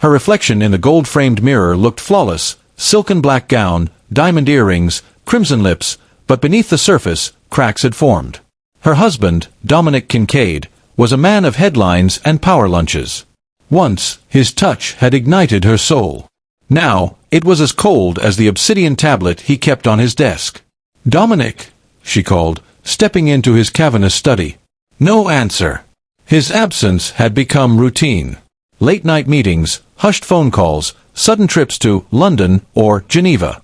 Her reflection in the gold-framed mirror looked flawless, silken black gown, diamond earrings, crimson lips, but beneath the surface, cracks had formed. Her husband, Dominic Kincaid, was a man of headlines and power lunches. Once, his touch had ignited her soul. Now, it was as cold as the obsidian tablet he kept on his desk. "Dominic," she called, stepping into his cavernous study. No answer. His absence had become routine. Late-night meetings, hushed phone calls, sudden trips to London or Geneva.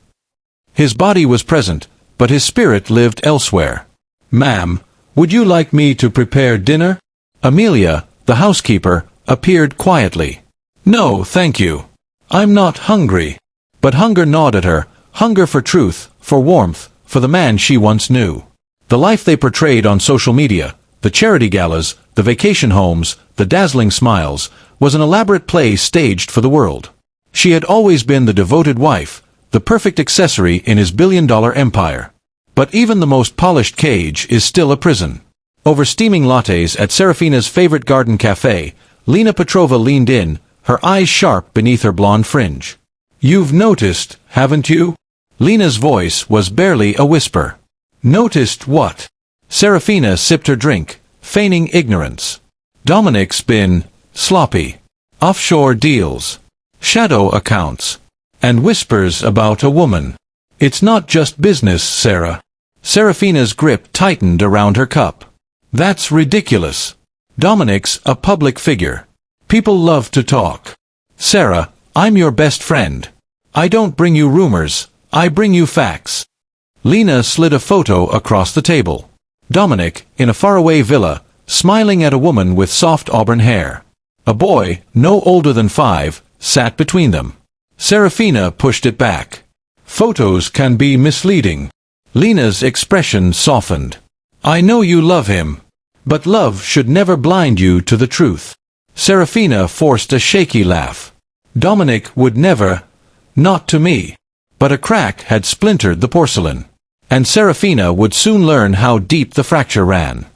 His body was present, but his spirit lived elsewhere. "Ma'am, would you like me to prepare dinner?" Amelia, the housekeeper, appeared quietly. "No, thank you. I'm not hungry." But hunger gnawed at her, hunger for truth, for warmth, for the man she once knew. The life they portrayed on social media, the charity galas, the vacation homes, the dazzling smiles, was an elaborate play staged for the world. She had always been the devoted wife, the perfect accessory in his billion-dollar empire. But even the most polished cage is still a prison. Over steaming lattes at Serafina's favorite garden cafe, Lena Petrova leaned in, her eyes sharp beneath her blonde fringe. "You've noticed, haven't you?" Lena's voice was barely a whisper. "Noticed what?" Serafina sipped her drink, feigning ignorance. "Dominic's been sloppy. Offshore deals, shadow accounts, and whispers about a woman. It's not just business, Sarah." Serafina's grip tightened around her cup. "That's ridiculous. Dominic's a public figure. People love to talk. Sarah, I'm your best friend. I don't bring you rumors, I bring you facts." Lena slid a photo across the table. Dominic, in a faraway villa, smiling at a woman with soft auburn hair. A boy, no older than 5, sat between them. Serafina pushed it back. "Photos can be misleading." Lena's expression softened. "I know you love him. But love should never blind you to the truth." Serafina forced a shaky laugh. "Dominic would never. Not to me." But a crack had splintered the porcelain. And Serafina would soon learn how deep the fracture ran.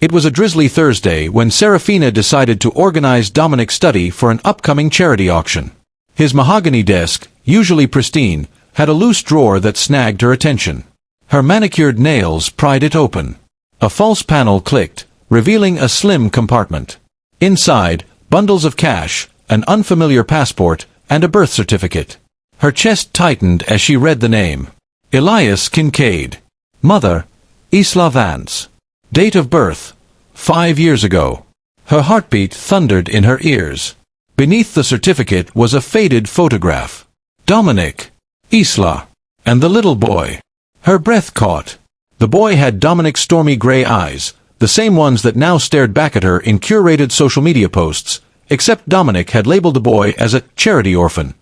It was a drizzly Thursday when Serafina decided to organize Dominic's study for an upcoming charity auction. His mahogany desk, usually pristine, had a loose drawer that snagged her attention. Her manicured nails pried it open. A false panel clicked, revealing a slim compartment. Inside, bundles of cash, an unfamiliar passport, and a birth certificate. Her chest tightened as she read the name. Elias Kincaid. Mother, Isla Vance. Date of birth, 5 years ago. Her heartbeat thundered in her ears. Beneath the certificate was a faded photograph. Dominic, Isla, and the little boy. Her breath caught. The boy had Dominic's stormy gray eyes, the same ones that now stared back at her in curated social media posts, except Dominic had labeled the boy as a charity orphan.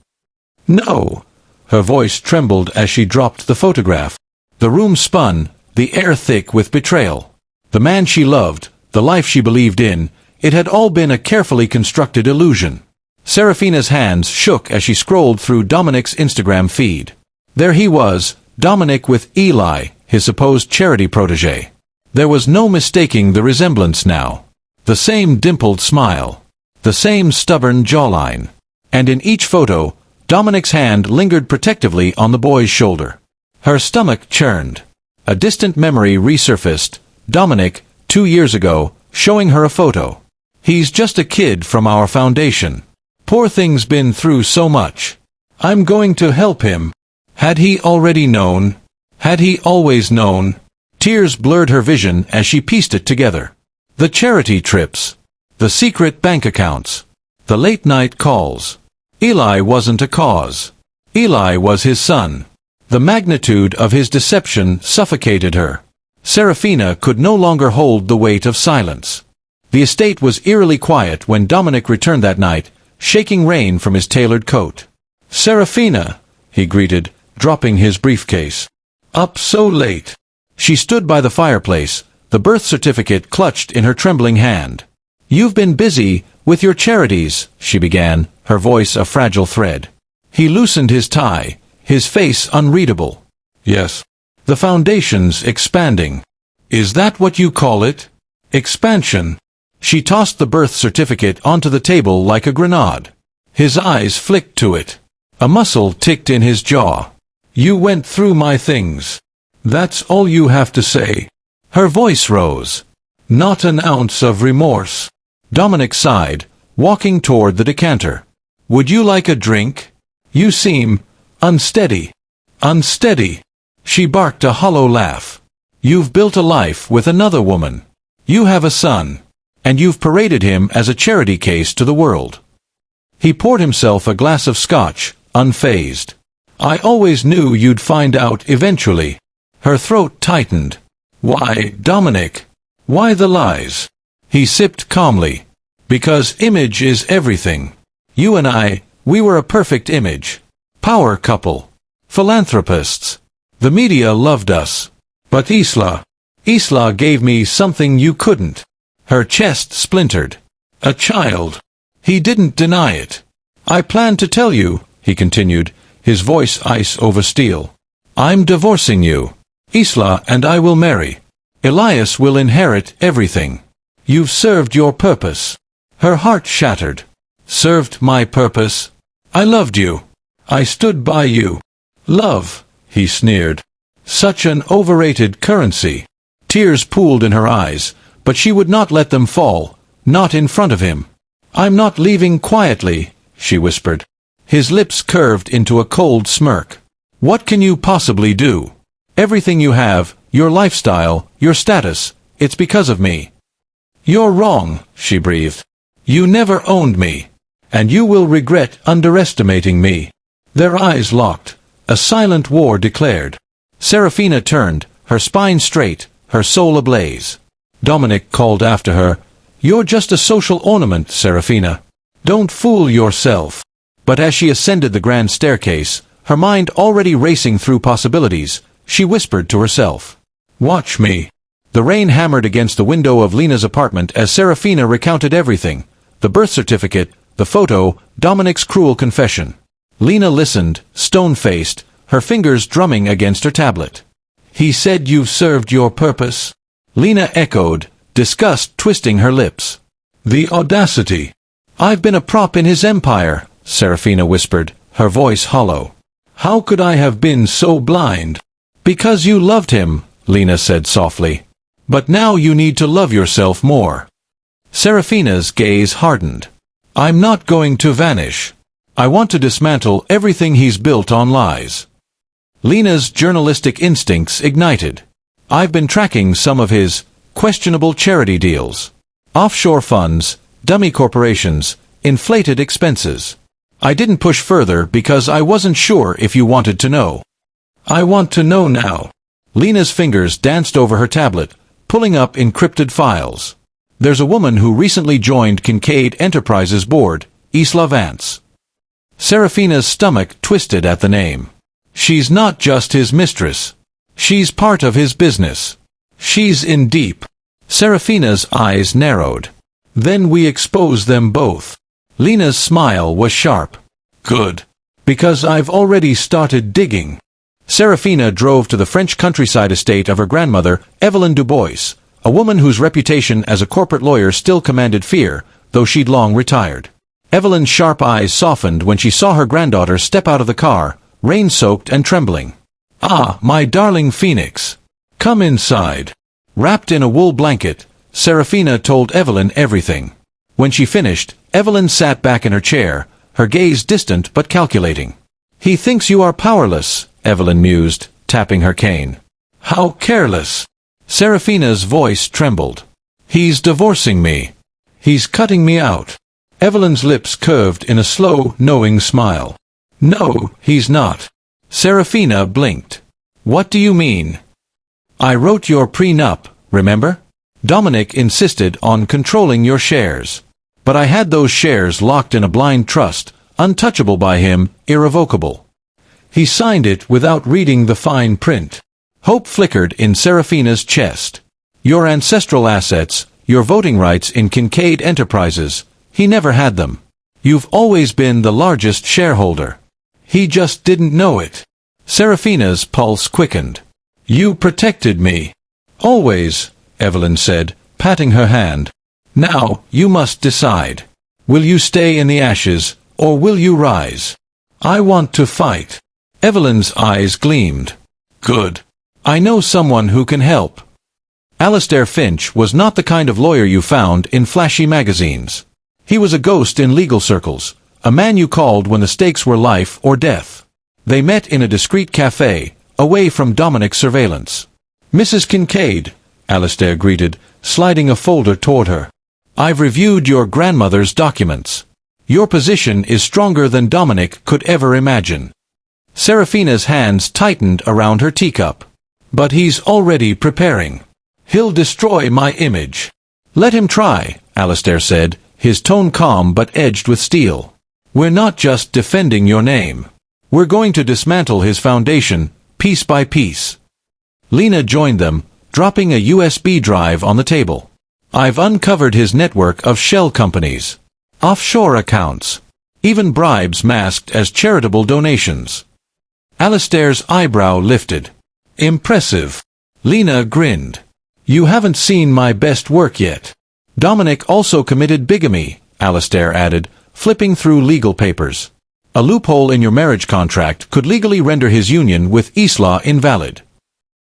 "No." Her voice trembled as she dropped the photograph. The room spun, the air thick with betrayal. The man she loved, the life she believed in, it had all been a carefully constructed illusion. Serafina's hands shook as she scrolled through Dominic's Instagram feed. There he was, Dominic with Eli, his supposed charity protégé. There was no mistaking the resemblance now. The same dimpled smile. The same stubborn jawline. And in each photo, Dominic's hand lingered protectively on the boy's shoulder. Her stomach churned. A distant memory resurfaced. Dominic, 2 years ago, showing her a photo. "He's just a kid from our foundation. Poor thing's been through so much. I'm going to help him." Had he already known? Had he always known? Tears blurred her vision as she pieced it together. The charity trips. The secret bank accounts. The late-night calls. Eli wasn't a cause. Eli was his son. The magnitude of his deception suffocated her. Serafina could no longer hold the weight of silence. The estate was eerily quiet when Dominic returned that night, shaking rain from his tailored coat. "Serafina," he greeted, dropping his briefcase. "Up so late." She stood by the fireplace, the birth certificate clutched in her trembling hand. "You've been busy with your charities," she began, her voice a fragile thread. He loosened his tie, his face unreadable. "Yes. The foundation's expanding." "Is that what you call it? Expansion?" She tossed the birth certificate onto the table like a grenade. His eyes flicked to it. A muscle ticked in his jaw. You went through my things. That's all you have to say. Her voice rose. Not an ounce of remorse. Dominic sighed, walking toward the decanter. Would you like a drink? You seem unsteady. Unsteady. She barked a hollow laugh. You've built a life with another woman. You have a son. And you've paraded him as a charity case to the world. He poured himself a glass of scotch, unfazed. I always knew you'd find out eventually. Her throat tightened. Why, Dominic? Why the lies? He sipped calmly. Because image is everything. You and I, we were a perfect image. Power couple. Philanthropists. The media loved us. But Isla gave me something you couldn't. Her chest splintered. A child. He didn't deny it. I plan to tell you, he continued, his voice ice over steel. I'm divorcing you. Isla and I will marry. Elias will inherit everything. You've served your purpose. Her heart shattered. Served my purpose? I loved you. I stood by you. Love, he sneered. Such an overrated currency. Tears pooled in her eyes, but she would not let them fall, not in front of him. I'm not leaving quietly, she whispered. His lips curved into a cold smirk. What can you possibly do? Everything you have, your lifestyle, your status, it's because of me. You're wrong, she breathed. You never owned me. And you will regret underestimating me. Their eyes locked. A silent war declared. Serafina turned, her spine straight, her soul ablaze. Dominic called after her, You're just a social ornament, Serafina. Don't fool yourself. But as she ascended the grand staircase, her mind already racing through possibilities, she whispered to herself. Watch me. The rain hammered against the window of Lena's apartment as Serafina recounted everything. The birth certificate, the photo, Dominic's cruel confession. Lena listened, stone-faced, her fingers drumming against her tablet. He said you've served your purpose? Lena echoed, disgust twisting her lips. The audacity. I've been a prop in his empire, Serafina whispered, her voice hollow. How could I have been so blind? Because you loved him, Lena said softly. But now you need to love yourself more. Serafina's gaze hardened. I'm not going to vanish. I want to dismantle everything he's built on lies. Lena's journalistic instincts ignited. I've been tracking some of his questionable charity deals. Offshore funds, dummy corporations, inflated expenses. I didn't push further because I wasn't sure if you wanted to know. I want to know now. Lena's fingers danced over her tablet, pulling up encrypted files. There's a woman who recently joined Kincaid Enterprises board, Isla Vance. Serafina's stomach twisted at the name. She's not just his mistress. She's part of his business. She's in deep. Serafina's eyes narrowed. Then we expose them both. Lena's smile was sharp. Good. Because I've already started digging. Serafina drove to the French countryside estate of her grandmother, Evelyn Dubois, a woman whose reputation as a corporate lawyer still commanded fear, though she'd long retired. Evelyn's sharp eyes softened when she saw her granddaughter step out of the car, rain-soaked and trembling. Ah, my darling Phoenix. Come inside. Wrapped in a wool blanket, Serafina told Evelyn everything. When she finished, Evelyn sat back in her chair, her gaze distant but calculating. He thinks you are powerless, Evelyn mused, tapping her cane. How careless. Serafina's voice trembled. He's divorcing me. He's cutting me out. Evelyn's lips curved in a slow, knowing smile. No, he's not. Serafina blinked. What do you mean? I wrote your prenup, remember? Dominic insisted on controlling your shares. But I had those shares locked in a blind trust, untouchable by him, irrevocable. He signed it without reading the fine print. Hope flickered in Serafina's chest. Your ancestral assets, your voting rights in Kincaid Enterprises, he never had them. You've always been the largest shareholder. He just didn't know it. Serafina's pulse quickened. You protected me. Always, Evelyn said, patting her hand. Now, you must decide. Will you stay in the ashes, Or will you rise? I want to fight. Evelyn's eyes gleamed. Good. I know someone who can help. Alistair Finch was not the kind of lawyer you found in flashy magazines. He was a ghost in legal circles, a man you called when the stakes were life or death. They met in a discreet cafe, away from Dominic's surveillance. Mrs. Kincaid, Alistair greeted, sliding a folder toward her. I've reviewed your grandmother's documents. Your position is stronger than Dominic could ever imagine. Seraphina's hands tightened around her teacup. But he's already preparing. He'll destroy my image. Let him try, Alistair said, his tone calm but edged with steel. We're not just defending your name. We're going to dismantle his foundation, piece by piece. Lena joined them, dropping a USB drive on the table. I've uncovered his network of shell companies. Offshore accounts. Even bribes masked as charitable donations. Alistair's eyebrow lifted. Impressive. Lena grinned. You haven't seen my best work yet. Dominic also committed bigamy, Alistair added, flipping through legal papers. A loophole in your marriage contract could legally render his union with Isla invalid.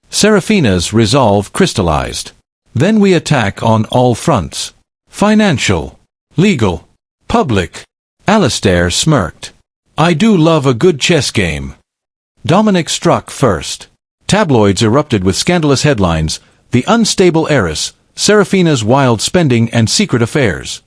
Seraphina's resolve crystallized. Then we attack on all fronts. Financial, legal, public. Alistair smirked. I do love a good chess game. Dominic struck first. Tabloids erupted with scandalous headlines, the unstable heiress, Seraphina's wild spending and secret affairs.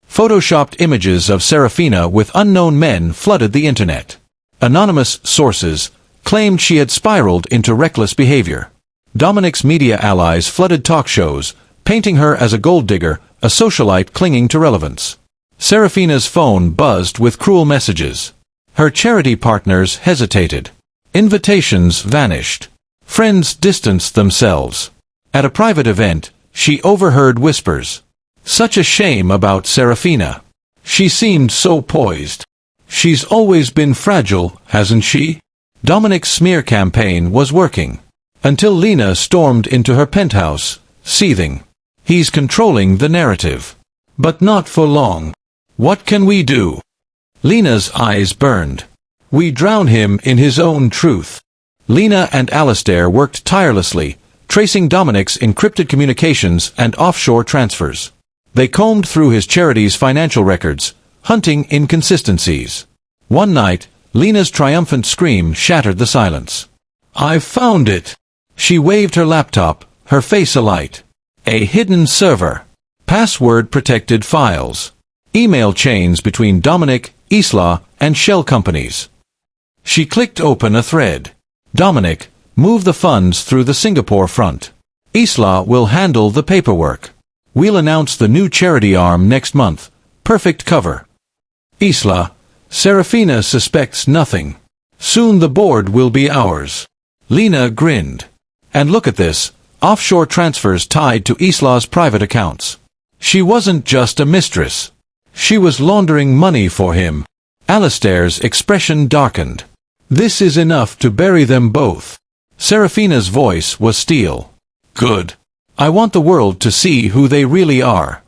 Photoshopped images of Seraphina with unknown men flooded the internet. Anonymous sources claimed she had spiraled into reckless behavior. Dominic's media allies flooded talk shows, painting her as a gold digger, a socialite clinging to relevance. Seraphina's phone buzzed with cruel messages. Her charity partners hesitated. Invitations vanished. Friends distanced themselves. At a private event, she overheard whispers. Such a shame about Seraphina. She seemed so poised. She's always been fragile, hasn't she? Dominic's smear campaign was working. Until Lena stormed into her penthouse, seething. He's controlling the narrative. But not for long. What can we do? Lena's eyes burned. We drown him in his own truth. Lena and Alistair worked tirelessly, tracing Dominic's encrypted communications and offshore transfers. They combed through his charity's financial records, hunting inconsistencies. One night, Lena's triumphant scream shattered the silence. I've found it! She waved her laptop, her face alight. A hidden server. Password-protected files. Email chains between Dominic, Isla, and shell companies. She clicked open a thread. Dominic, move the funds through the Singapore front. Isla will handle the paperwork. We'll announce the new charity arm next month. Perfect cover. Isla, Seraphina suspects nothing. Soon the board will be ours. Lena grinned. And look at this, offshore transfers tied to Isla's private accounts. She wasn't just a mistress. She was laundering money for him. Alistair's expression darkened. This is enough to bury them both. Seraphina's voice was steel. Good. I want the world to see who they really are.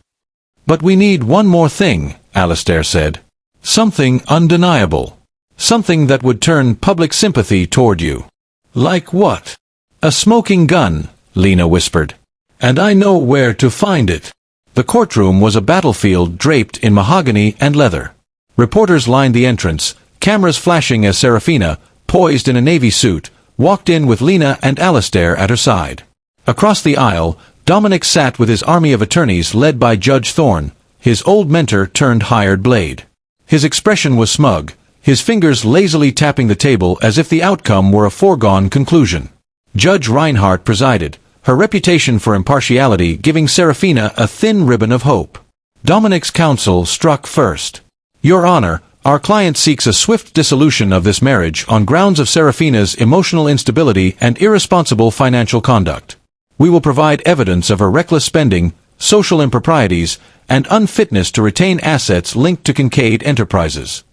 But we need one more thing, Alistair said. Something undeniable. Something that would turn public sympathy toward you. Like what? A smoking gun, Lena whispered. And I know where to find it. The courtroom was a battlefield draped in mahogany and leather. Reporters lined the entrance, cameras flashing as Seraphina, poised in a navy suit, walked in with Lena and Alistair at her side. Across the aisle, Dominic sat with his army of attorneys led by Judge Thorne, his old mentor turned hired blade. His expression was smug, his fingers lazily tapping the table as if the outcome were a foregone conclusion. Judge Reinhardt presided, her reputation for impartiality giving Seraphina a thin ribbon of hope. Dominic's counsel struck first. Your Honor, our client seeks a swift dissolution of this marriage on grounds of Seraphina's emotional instability and irresponsible financial conduct. We will provide evidence of her reckless spending, social improprieties, and unfitness to retain assets linked to Kincaid Enterprises.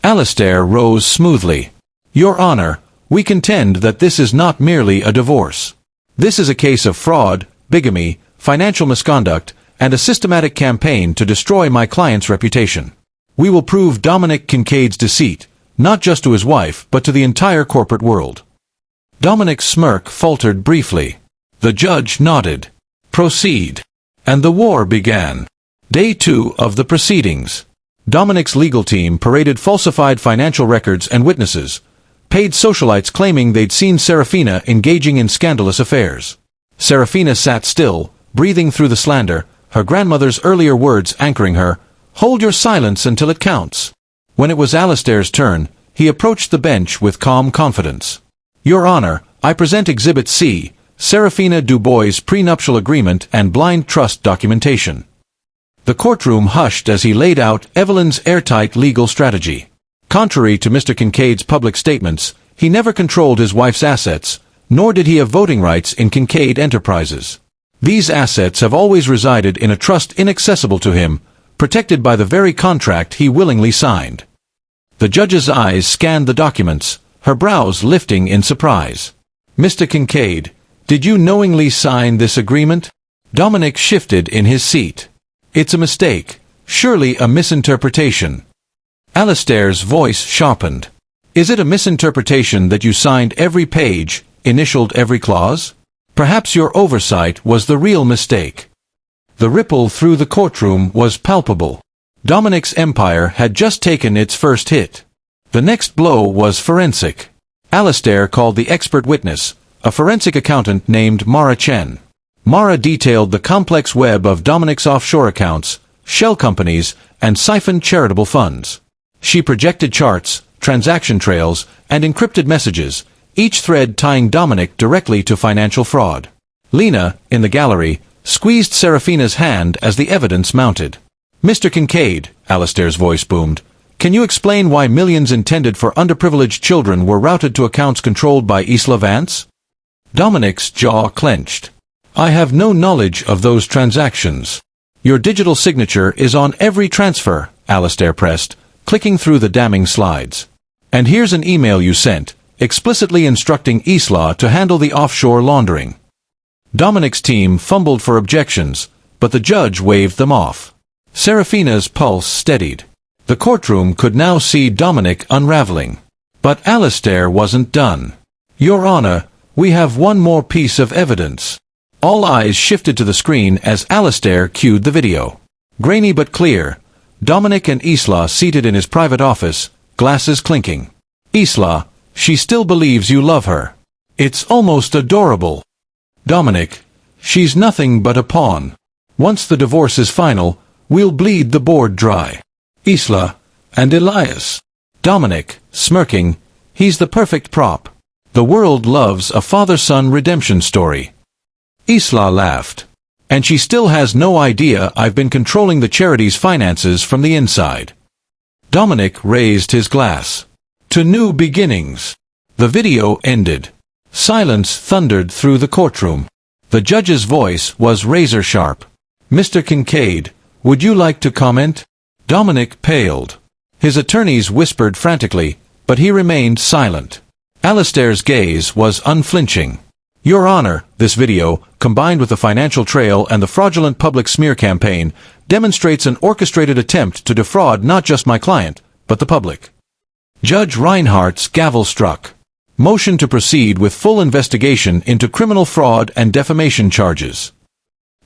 Alistair rose smoothly. Your Honor, we contend that this is not merely a divorce. This is a case of fraud, bigamy, financial misconduct, and a systematic campaign to destroy my client's reputation. We will prove Dominic Kincaid's deceit, not just to his wife, but to the entire corporate world." Dominic's smirk faltered briefly. The judge nodded. "Proceed." And the war began. Day 2 of the proceedings. Dominic's legal team paraded falsified financial records and witnesses, paid socialites claiming they'd seen Serafina engaging in scandalous affairs. Serafina sat still, breathing through the slander, her grandmother's earlier words anchoring her, "Hold your silence until it counts." When it was Alistair's turn, he approached the bench with calm confidence. "Your Honor, I present Exhibit C, Serafina Dubois' prenuptial agreement and blind trust documentation." The courtroom hushed as he laid out Evelyn's airtight legal strategy. Contrary to Mr. Kincaid's public statements, he never controlled his wife's assets, nor did he have voting rights in Kincaid Enterprises. These assets have always resided in a trust inaccessible to him, protected by the very contract he willingly signed. The judge's eyes scanned the documents, her brows lifting in surprise. "Mr. Kincaid, did you knowingly sign this agreement?" Dominic shifted in his seat. "It's a mistake, surely a misinterpretation." Alistair's voice sharpened. "Is it a misinterpretation that you signed every page, initialed every clause? Perhaps your oversight was the real mistake." The ripple through the courtroom was palpable. Dominic's empire had just taken its first hit. The next blow was forensic. Alistair called the expert witness, a forensic accountant named Mara Chen. Mara detailed the complex web of Dominic's offshore accounts, shell companies, and siphoned charitable funds. She projected charts, transaction trails, and encrypted messages, each thread tying Dominic directly to financial fraud. Lena, in the gallery, squeezed Serafina's hand as the evidence mounted. "Mr. Kincaid," Alistair's voice boomed, "can you explain why millions intended for underprivileged children were routed to accounts controlled by Isla Vance?" Dominic's jaw clenched. "I have no knowledge of those transactions." "Your digital signature is on every transfer," Alistair pressed, clicking through the damning slides. "And here's an email you sent, explicitly instructing Isla to handle the offshore laundering." Dominic's team fumbled for objections, but the judge waved them off. Serafina's pulse steadied. The courtroom could now see Dominic unraveling. But Alistair wasn't done. "Your Honor, we have one more piece of evidence." All eyes shifted to the screen as Alistair cued the video. Grainy but clear, Dominic and Isla seated in his private office, glasses clinking. "Isla, she still believes you love her. It's almost adorable." "Dominic, she's nothing but a pawn. Once the divorce is final, we'll bleed the board dry." "Isla, and Elias." Dominic, smirking, "He's the perfect prop. The world loves a father-son redemption story." Isla laughed. "And she still has no idea I've been controlling the charity's finances from the inside." Dominic raised his glass. "To new beginnings." The video ended. Silence thundered through the courtroom. The judge's voice was razor-sharp. "Mr. Kincaid, would you like to comment?" Dominic paled. His attorneys whispered frantically, but he remained silent. Alistair's gaze was unflinching. "Your Honor, this video, combined with the financial trail and the fraudulent public smear campaign, demonstrates an orchestrated attempt to defraud not just my client, but the public." Judge Reinhardt's gavel struck. Motion to proceed with full investigation into criminal fraud and defamation charges.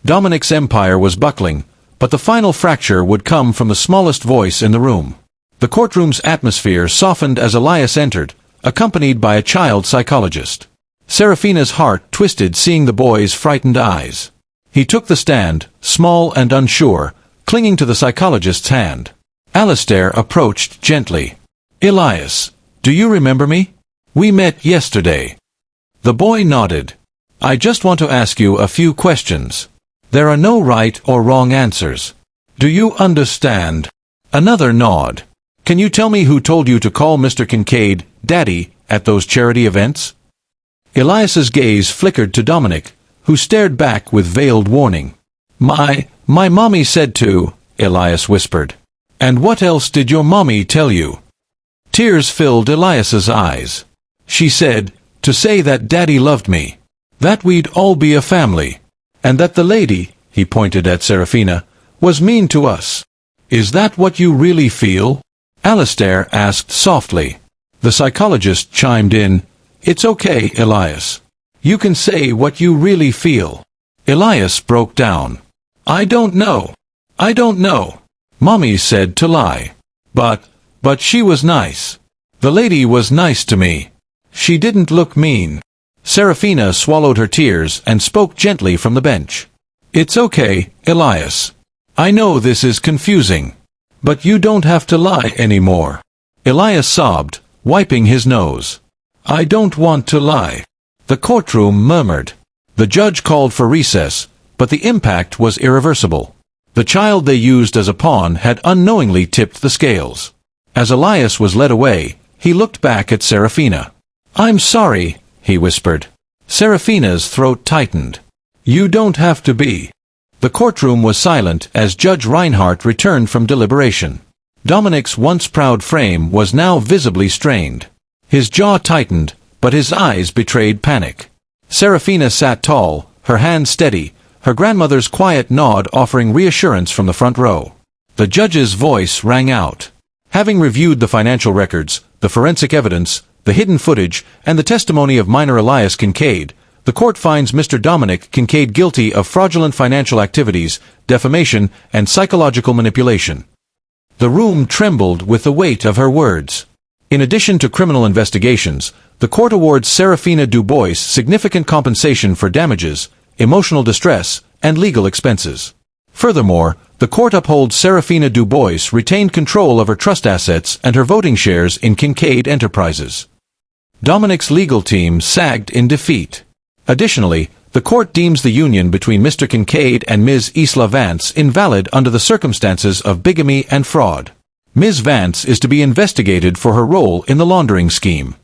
Dominic's empire was buckling, but the final fracture would come from the smallest voice in the room. The courtroom's atmosphere softened as Elias entered, accompanied by a child psychologist. Serafina's heart twisted seeing the boy's frightened eyes. He took the stand, small and unsure, clinging to the psychologist's hand. Alistair approached gently. "Elias, do you remember me? We met yesterday." The boy nodded. "I just want to ask you a few questions. There are no right or wrong answers. Do you understand?" Another nod. "Can you tell me who told you to call Mr. Kincaid Daddy at those charity events?" Elias's gaze flickered to Dominic, who stared back with veiled warning. My mommy said to," Elias whispered. "And what else did your mommy tell you?" Tears filled Elias's eyes. "She said, to say that Daddy loved me. That we'd all be a family. And that the lady," he pointed at Serafina, "was mean to us." Is that what you really feel? Alistair asked softly. The psychologist chimed in, It's okay, Elias. You can say what you really feel. Elias broke down. I don't know. I don't know. Mommy said to lie. But she was nice. The lady was nice to me. She didn't look mean. Seraphina swallowed her tears and spoke gently from the bench. It's okay, Elias. I know this is confusing. But you don't have to lie anymore. Elias sobbed, wiping his nose. I don't want to lie. The courtroom murmured. The judge called for recess, but the impact was irreversible. The child they used as a pawn had unknowingly tipped the scales. As Elias was led away, he looked back at Seraphina. I'm sorry, he whispered. Seraphina's throat tightened. You don't have to be. The courtroom was silent as Judge Reinhardt returned from deliberation. Dominic's once proud frame was now visibly strained. His jaw tightened, but his eyes betrayed panic. Seraphina sat tall, her hands steady, her grandmother's quiet nod offering reassurance from the front row. The judge's voice rang out. Having reviewed the financial records, the forensic evidence, the hidden footage, and the testimony of minor Elias Kincaid, the court finds Mr. Dominic Kincaid guilty of fraudulent financial activities, defamation, and psychological manipulation. The room trembled with the weight of her words. In addition to criminal investigations, the court awards Seraphina Dubois significant compensation for damages, emotional distress, and legal expenses. Furthermore, the court upholds Seraphina Dubois retained control of her trust assets and her voting shares in Kincaid Enterprises. Dominic's legal team sagged in defeat. Additionally, the court deems the union between Mr. Kincaid and Ms. Isla Vance invalid under the circumstances of bigamy and fraud. Ms. Vance is to be investigated for her role in the laundering scheme.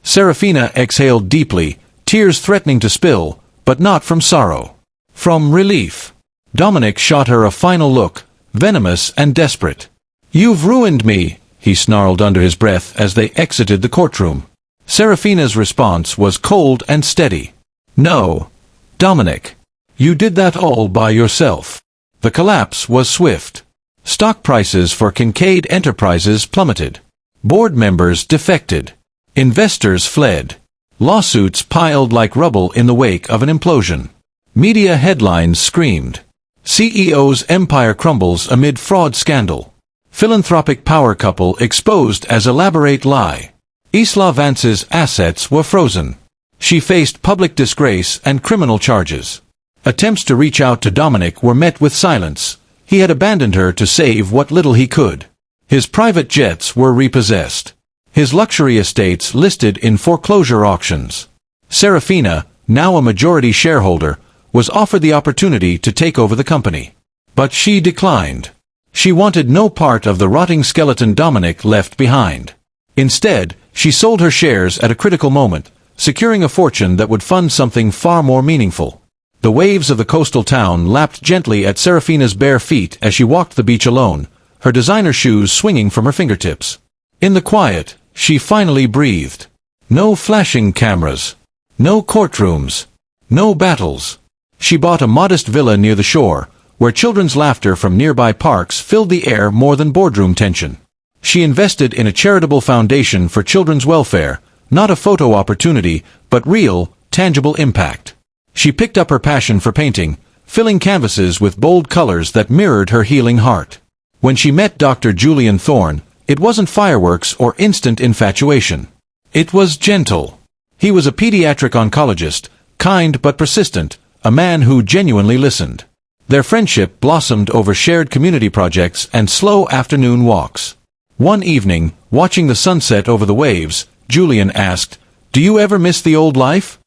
Seraphina exhaled deeply, tears threatening to spill, but not from sorrow. From relief. Dominic shot her a final look, venomous and desperate. You've ruined me, he snarled under his breath as they exited the courtroom. Seraphina's response was cold and steady. No, Dominic. You did that all by yourself. The collapse was swift. Stock prices for Kincaid Enterprises plummeted. Board members defected. Investors fled. Lawsuits piled like rubble in the wake of an implosion. Media headlines screamed. CEO's empire crumbles amid fraud scandal. Philanthropic power couple exposed as elaborate lie. Isla Vance's assets were frozen. She faced public disgrace and criminal charges. Attempts to reach out to Dominic were met with silence. He had abandoned her to save what little he could. His private jets were repossessed. His luxury estates listed in foreclosure auctions. Seraphina, now a majority shareholder, was offered the opportunity to take over the company. But she declined. She wanted no part of the rotting skeleton Dominic left behind. Instead, she sold her shares at a critical moment, securing a fortune that would fund something far more meaningful. The waves of the coastal town lapped gently at Seraphina's bare feet as she walked the beach alone, her designer shoes swinging from her fingertips. In the quiet, she finally breathed. No flashing cameras. No courtrooms. No battles. She bought a modest villa near the shore, where children's laughter from nearby parks filled the air more than boardroom tension. She invested in a charitable foundation for children's welfare, not a photo opportunity, but real, tangible impact. She picked up her passion for painting, filling canvases with bold colors that mirrored her healing heart. When she met Dr. Julian Thorne, it wasn't fireworks or instant infatuation. It was gentle. He was a pediatric oncologist, kind but persistent, a man who genuinely listened. Their friendship blossomed over shared community projects and slow afternoon walks. One evening, watching the sunset over the waves, Julian asked, "Do you ever miss the old life?"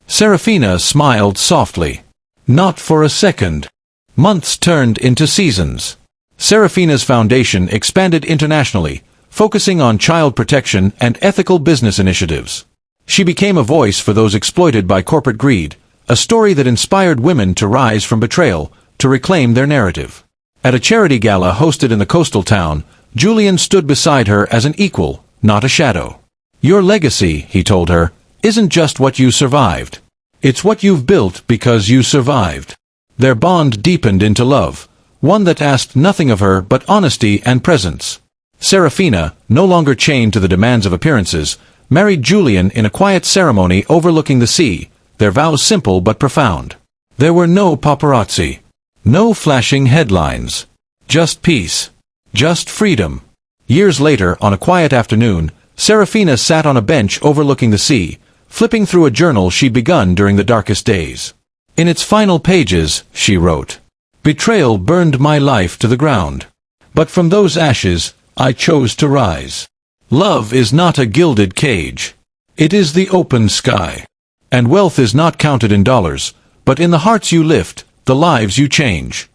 Seraphina smiled softly. Not for a second. Months turned into seasons. Seraphina's foundation expanded internationally, focusing on child protection and ethical business initiatives. She became a voice for those exploited by corporate greed, a story that inspired women to rise from betrayal, to reclaim their narrative. At a charity gala hosted in the coastal town, Julian stood beside her as an equal, not a shadow. "Your legacy," he told her, "isn't just what you survived. It's what you've built because you survived." Their bond deepened into love, one that asked nothing of her but honesty and presence. Serafina, no longer chained to the demands of appearances, married Julian in a quiet ceremony overlooking the sea, their vows simple but profound. There were no paparazzi. No flashing headlines. Just peace. Just freedom. Years later, on a quiet afternoon, Serafina sat on a bench overlooking the sea, flipping through a journal she'd begun during the darkest days. In its final pages, she wrote, "Betrayal burned my life to the ground. But from those ashes, I chose to rise. Love is not a gilded cage. It is the open sky. And wealth is not counted in dollars, but in the hearts you lift, the lives you change."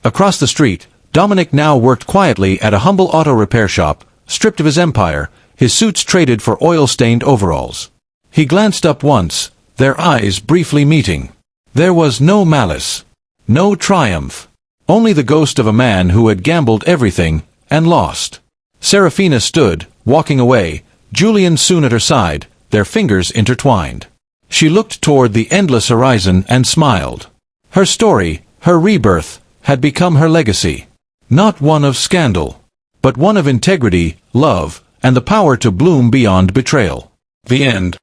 Across the street, Dominic now worked quietly at a humble auto repair shop, stripped of his empire, his suits traded for oil-stained overalls. He glanced up once, their eyes briefly meeting. There was no malice. No triumph. Only the ghost of a man who had gambled everything, and lost. Serafina stood, walking away, Julian soon at her side, their fingers intertwined. She looked toward the endless horizon and smiled. Her story, her rebirth, had become her legacy. Not one of scandal, but one of integrity, love, and the power to bloom beyond betrayal. The end.